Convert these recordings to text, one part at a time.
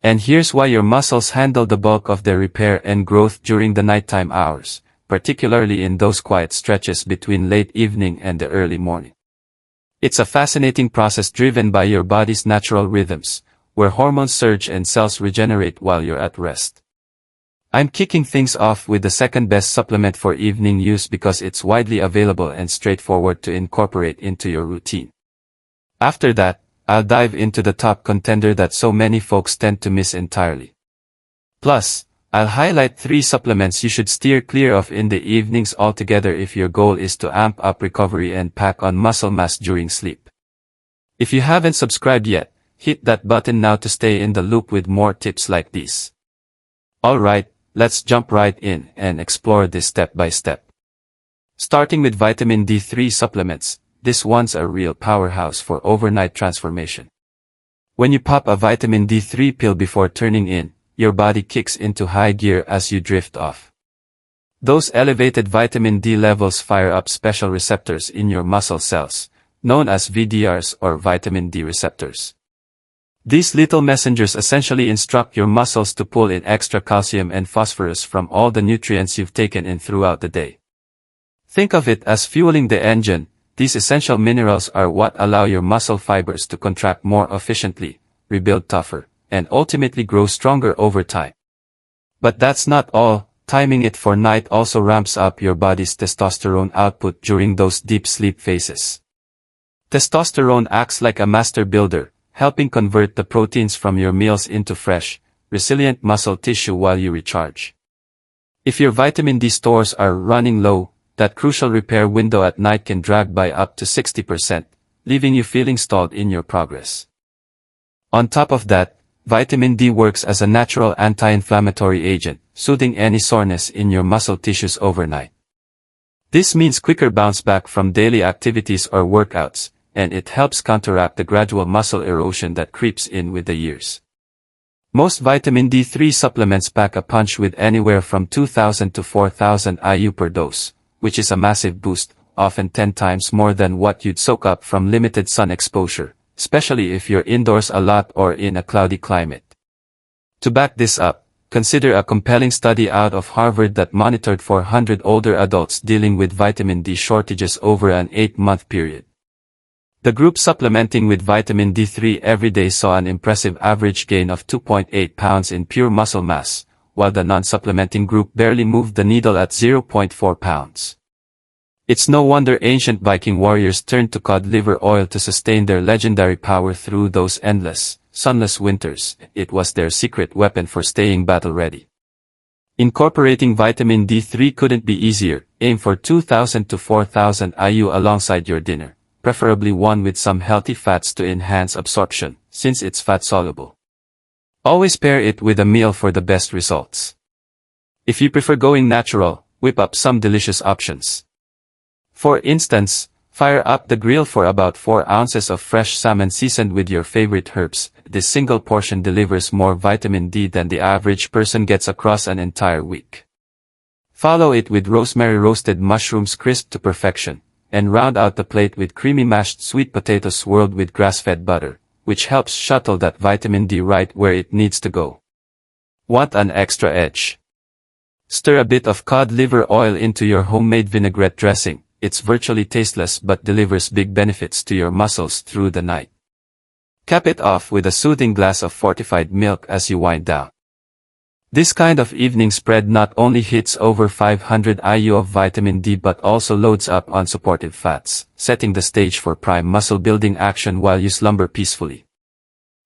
And here's why: your muscles handle the bulk of their repair and growth during the nighttime hours, particularly in those quiet stretches between late evening and the early morning. It's a fascinating process driven by your body's natural rhythms, where hormones surge and cells regenerate while you're at rest. I'm kicking things off with the second best supplement for evening use because it's widely available and straightforward to incorporate into your routine. After that, I'll dive into the top contender that so many folks tend to miss entirely. Plus, I'll highlight 3 supplements you should steer clear of in the evenings altogether if your goal is to amp up recovery and pack on muscle mass during sleep. If you haven't subscribed yet, hit that button now to stay in the loop with more tips like these. Alright, let's jump right in and explore this step by step. Starting with vitamin D3 supplements, this one's a real powerhouse for overnight transformation. When you pop a vitamin D3 pill before turning in, your body kicks into high gear as you drift off. Those elevated vitamin D levels fire up special receptors in your muscle cells, known as VDRs or vitamin D receptors. These little messengers essentially instruct your muscles to pull in extra calcium and phosphorus from all the nutrients you've taken in throughout the day. Think of it as fueling the engine. These essential minerals are what allow your muscle fibers to contract more efficiently, rebuild tougher, and ultimately grow stronger over time. But that's not all. Timing it for night also ramps up your body's testosterone output during those deep sleep phases. Testosterone acts like a master builder, helping convert the proteins from your meals into fresh, resilient muscle tissue while you recharge. If your vitamin D stores are running low, that crucial repair window at night can drag by up to 60%, leaving you feeling stalled in your progress. On top of that, vitamin D works as a natural anti-inflammatory agent, soothing any soreness in your muscle tissues overnight. This means quicker bounce back from daily activities or workouts, and it helps counteract the gradual muscle erosion that creeps in with the years. Most vitamin D3 supplements pack a punch with anywhere from 2,000 to 4,000 IU per dose, which is a massive boost, often 10 times more than what you'd soak up from limited sun exposure, especially if you're indoors a lot or in a cloudy climate. To back this up, consider a compelling study out of Harvard that monitored 400 older adults dealing with vitamin D shortages over an 8-month period. The group supplementing with vitamin D3 every day saw an impressive average gain of 2.8 pounds in pure muscle mass, while the non-supplementing group barely moved the needle at 0.4 pounds. It's no wonder ancient Viking warriors turned to cod liver oil to sustain their legendary power through those endless, sunless winters. It was their secret weapon for staying battle-ready. Incorporating vitamin D3 couldn't be easier. Aim for 2,000 to 4,000 IU alongside your dinner, preferably one with some healthy fats to enhance absorption, since it's fat-soluble. Always pair it with a meal for the best results. If you prefer going natural, whip up some delicious options. For instance, fire up the grill for about 4 ounces of fresh salmon seasoned with your favorite herbs. This single portion delivers more vitamin D than the average person gets across an entire week. Follow it with rosemary roasted mushrooms crisped to perfection, and round out the plate with creamy mashed sweet potatoes swirled with grass-fed butter, which helps shuttle that vitamin D right where it needs to go. Want an extra edge? Stir a bit of cod liver oil into your homemade vinaigrette dressing. It's virtually tasteless but delivers big benefits to your muscles through the night. Cap it off with a soothing glass of fortified milk as you wind down. This kind of evening spread not only hits over 500 IU of vitamin D but also loads up on supportive fats, setting the stage for prime muscle-building action while you slumber peacefully.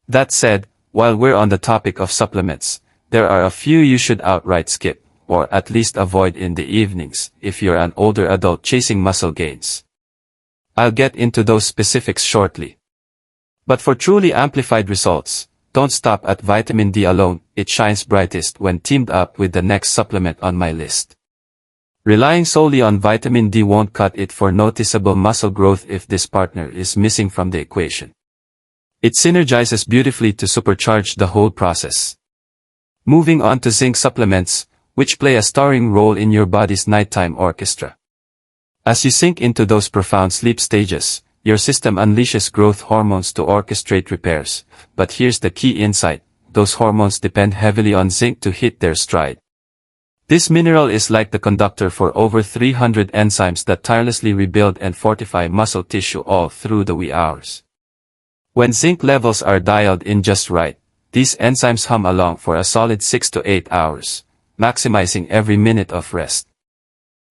That said, while we're on the topic of supplements, there are a few you should outright skip, or at least avoid in the evenings, if you're an older adult chasing muscle gains. I'll get into those specifics shortly. But for truly amplified results, don't stop at vitamin D alone. It shines brightest when teamed up with the next supplement on my list. Relying solely on vitamin D won't cut it for noticeable muscle growth if this partner is missing from the equation. It synergizes beautifully to supercharge the whole process. Moving on to zinc supplements, which play a starring role in your body's nighttime orchestra. As you sink into those profound sleep stages, your system unleashes growth hormones to orchestrate repairs. But here's the key insight: those hormones depend heavily on zinc to hit their stride. This mineral is like the conductor for over 300 enzymes that tirelessly rebuild and fortify muscle tissue all through the wee hours. When zinc levels are dialed in just right, these enzymes hum along for a solid 6 to 8 hours, maximizing every minute of rest.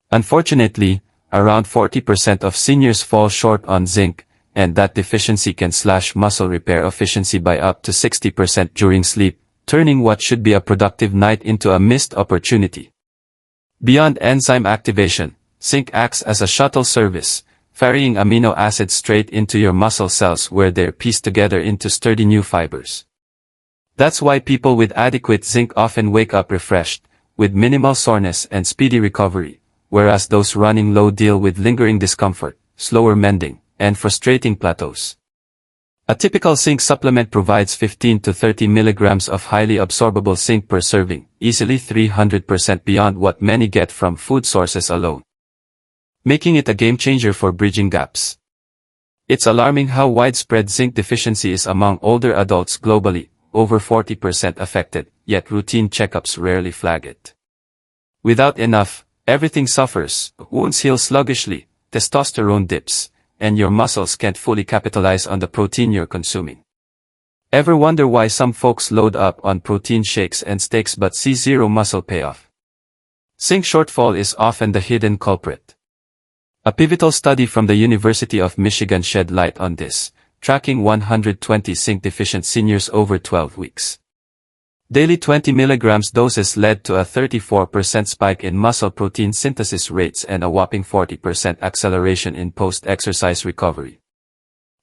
Unfortunately, around 40% of seniors fall short on zinc, and that deficiency can slash muscle repair efficiency by up to 60% during sleep, turning what should be a productive night into a missed opportunity. Beyond enzyme activation, zinc acts as a shuttle service, ferrying amino acids straight into your muscle cells where they're pieced together into sturdy new fibers. That's why people with adequate zinc often wake up refreshed, with minimal soreness and speedy recovery, whereas those running low deal with lingering discomfort, slower mending, and frustrating plateaus. A typical zinc supplement provides 15 to 30 milligrams of highly absorbable zinc per serving, easily 300% beyond what many get from food sources alone, making it a game changer for bridging gaps. It's alarming how widespread zinc deficiency is among older adults globally, over 40% affected, yet routine checkups rarely flag it. Without enough, everything suffers, wounds heal sluggishly, testosterone dips, and your muscles can't fully capitalize on the protein you're consuming. Ever wonder why some folks load up on protein shakes and steaks but see zero muscle payoff? Zinc shortfall is often the hidden culprit. A pivotal study from the University of Michigan shed light on this, tracking 120 zinc-deficient seniors over 12 weeks. Daily 20 mg doses led to a 34% spike in muscle protein synthesis rates and a whopping 40% acceleration in post-exercise recovery.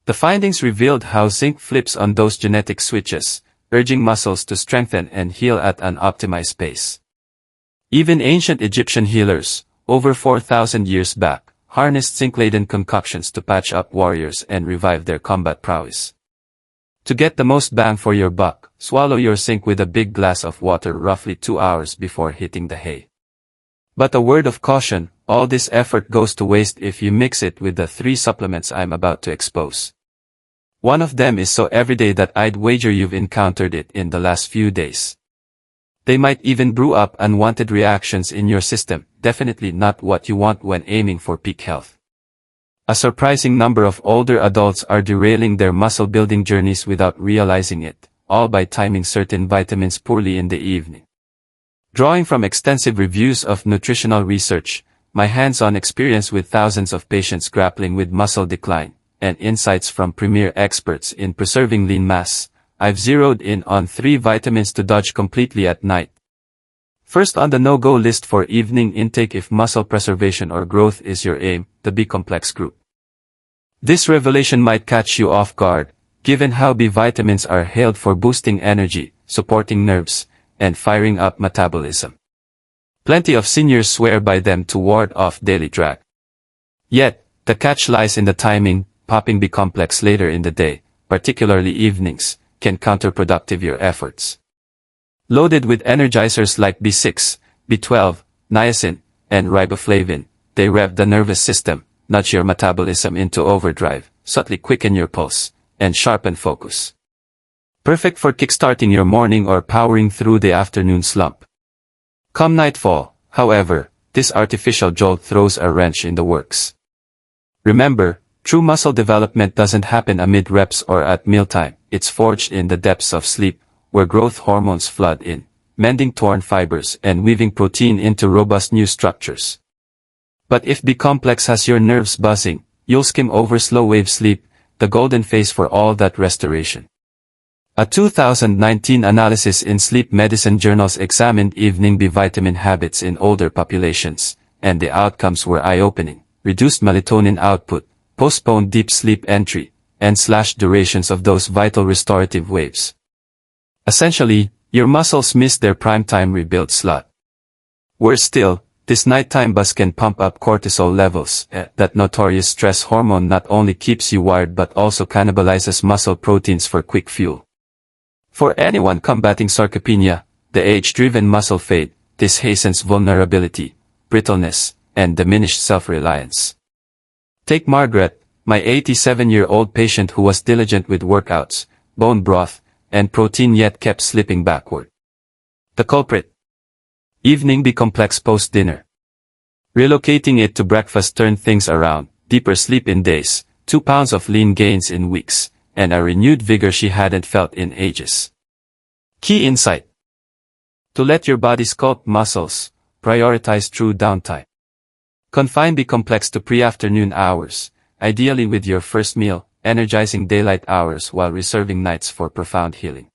The findings revealed how zinc flips on those genetic switches, urging muscles to strengthen and heal at an optimized pace. Even ancient Egyptian healers, over 4,000 years back, harnessed zinc-laden concoctions to patch up warriors and revive their combat prowess. To get the most bang for your buck, swallow your zinc with a big glass of water roughly 2 hours before hitting the hay. But a word of caution, all this effort goes to waste if you mix it with the 3 supplements I'm about to expose. One of them is so everyday that I'd wager you've encountered it in the last few days. They might even brew up unwanted reactions in your system, definitely not what you want when aiming for peak health. A surprising number of older adults are derailing their muscle-building journeys without realizing it, all by timing certain vitamins poorly in the evening. Drawing from extensive reviews of nutritional research, my hands-on experience with thousands of patients grappling with muscle decline, and insights from premier experts in preserving lean mass, I've zeroed in on 3 vitamins to dodge completely at night. First on the no-go list for evening intake if muscle preservation or growth is your aim, the B-complex group. This revelation might catch you off guard, given how B vitamins are hailed for boosting energy, supporting nerves, and firing up metabolism. Plenty of seniors swear by them to ward off daily drag. Yet, the catch lies in the timing. Popping B-complex later in the day, particularly evenings, can counterproductive your efforts. Loaded with energizers like B6, B12, niacin, and riboflavin, they rev the nervous system, nudge your metabolism into overdrive, subtly quicken your pulse, and sharpen focus. Perfect for kickstarting your morning or powering through the afternoon slump. Come nightfall, however, this artificial jolt throws a wrench in the works. Remember, true muscle development doesn't happen amid reps or at mealtime, it's forged in the depths of sleep, where growth hormones flood in, mending torn fibers and weaving protein into robust new structures. But if B-complex has your nerves buzzing, you'll skim over slow-wave sleep, the golden phase for all that restoration. A 2019 analysis in sleep medicine journals examined evening B vitamin habits in older populations, and the outcomes were eye-opening: reduced melatonin output, postponed deep sleep entry, and slashed durations of those vital restorative waves. Essentially, your muscles miss their primetime rebuild slot. Worse still, this nighttime buzz can pump up cortisol levels. That notorious stress hormone not only keeps you wired but also cannibalizes muscle proteins for quick fuel. For anyone combating sarcopenia, the age-driven muscle fade, this hastens vulnerability, brittleness, and diminished self-reliance. Take Margaret, my 87-year-old patient who was diligent with workouts, bone broth, and protein yet kept slipping backward. The culprit. Evening B complex post-dinner. Relocating it to breakfast turned things around, deeper sleep in days, 2 pounds of lean gains in weeks, and a renewed vigor she hadn't felt in ages. Key insight. To let your body sculpt muscles, prioritize true downtime. Confine B complex to pre-afternoon hours, ideally with your first meal, energizing daylight hours while reserving nights for profound healing.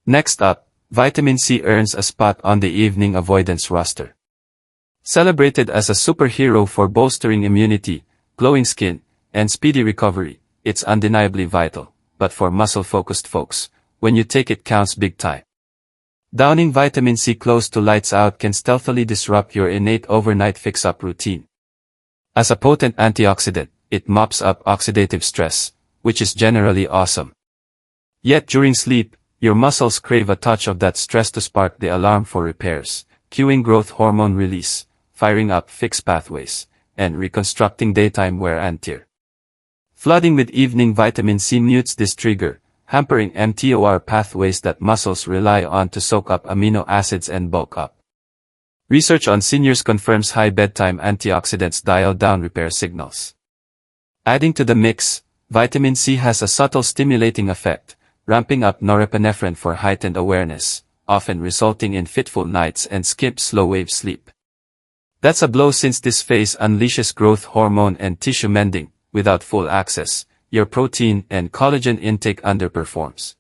Next up, vitamin C earns a spot on the evening avoidance roster. Celebrated as a superhero for bolstering immunity, glowing skin, and speedy recovery, it's undeniably vital, but for muscle-focused folks, when you take it counts big time. Downing vitamin C close to lights out can stealthily disrupt your innate overnight fix-up routine. As a potent antioxidant, it mops up oxidative stress, which is generally awesome. Yet during sleep, your muscles crave a touch of that stress to spark the alarm for repairs, cueing growth hormone release, firing up fix pathways, and reconstructing daytime wear and tear. Flooding with evening vitamin C mutes this trigger, hampering mTOR pathways that muscles rely on to soak up amino acids and bulk up. Research on seniors confirms high bedtime antioxidants dial down repair signals. Adding to the mix, vitamin C has a subtle stimulating effect, ramping up norepinephrine for heightened awareness, often resulting in fitful nights and skip slow-wave sleep. That's a blow since this phase unleashes growth hormone and tissue mending. Without full access, your protein and collagen intake underperforms.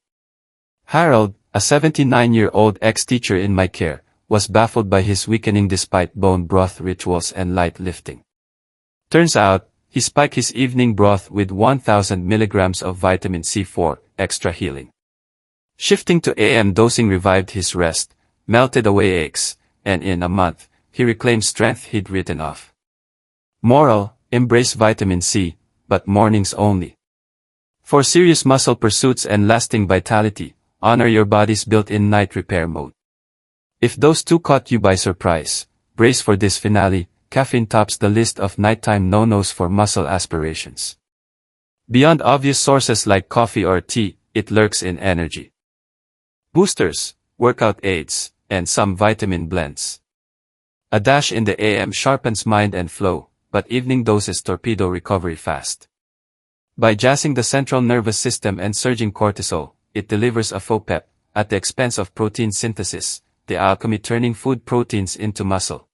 Harold, a 79-year-old ex-teacher in my care, was baffled by his weakening despite bone broth rituals and light lifting. Turns out, he spiked his evening broth with 1,000 milligrams of vitamin C for extra healing. Shifting to AM dosing revived his rest, melted away aches, and in a month, he reclaimed strength he'd written off. Moral: embrace vitamin C, but mornings only. For serious muscle pursuits and lasting vitality, honor your body's built-in night repair mode. If those two caught you by surprise, brace for this finale. Caffeine tops the list of nighttime no-nos for muscle aspirations. Beyond obvious sources like coffee or tea, it lurks in energy boosters, workout aids, and some vitamin blends. A dash in the AM sharpens mind and flow, but evening doses torpedo recovery fast. By jazzing the central nervous system and surging cortisol, it delivers a faux pep, at the expense of protein synthesis, the alchemy turning food proteins into muscle.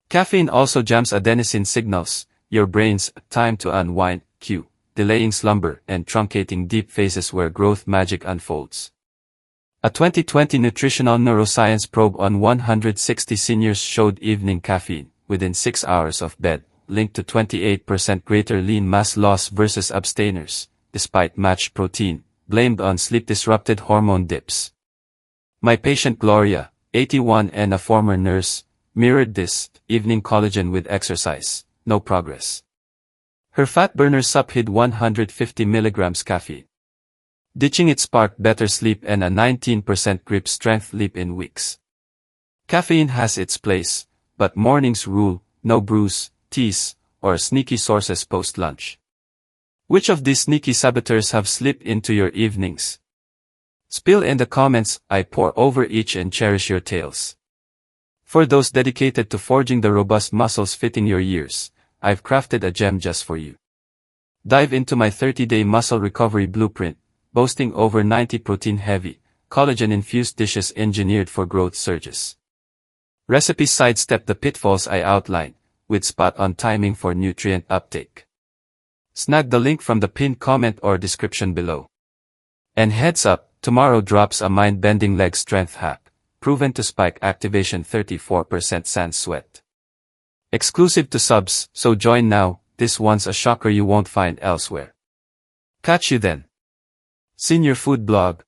Caffeine also jams adenosine signals, your brain's time to unwind cue, delaying slumber and truncating deep phases where growth magic unfolds. A 2020 nutritional neuroscience probe on 160 seniors showed evening caffeine, within 6 hours of bed, linked to 28% greater lean mass loss versus abstainers, despite matched protein, blamed on sleep-disrupted hormone dips. My patient Gloria, 81 and a former nurse, mirrored this: evening collagen with exercise, no progress. Her fat burner sup hid 150 milligrams caffeine. Ditching it sparked better sleep and a 19% grip strength leap in weeks. Caffeine has its place, but mornings rule, no brews, teas, or sneaky sources post-lunch. Which of these sneaky saboteurs have slipped into your evenings? Spill in the comments. I pour over each and cherish your tales. For those dedicated to forging the robust muscles fitting your years, I've crafted a gem just for you. Dive into my 30-day muscle recovery blueprint, boasting over 90 protein-heavy, collagen-infused dishes engineered for growth surges. Recipes sidestep the pitfalls I outline, with spot-on timing for nutrient uptake. Snag the link from the pinned comment or description below. And heads up, tomorrow drops a mind-bending leg strength hack, proven to spike activation 34% sans sweat. Exclusive to subs, so join now. This one's a shocker you won't find elsewhere. Catch you then. Senior Food Blog,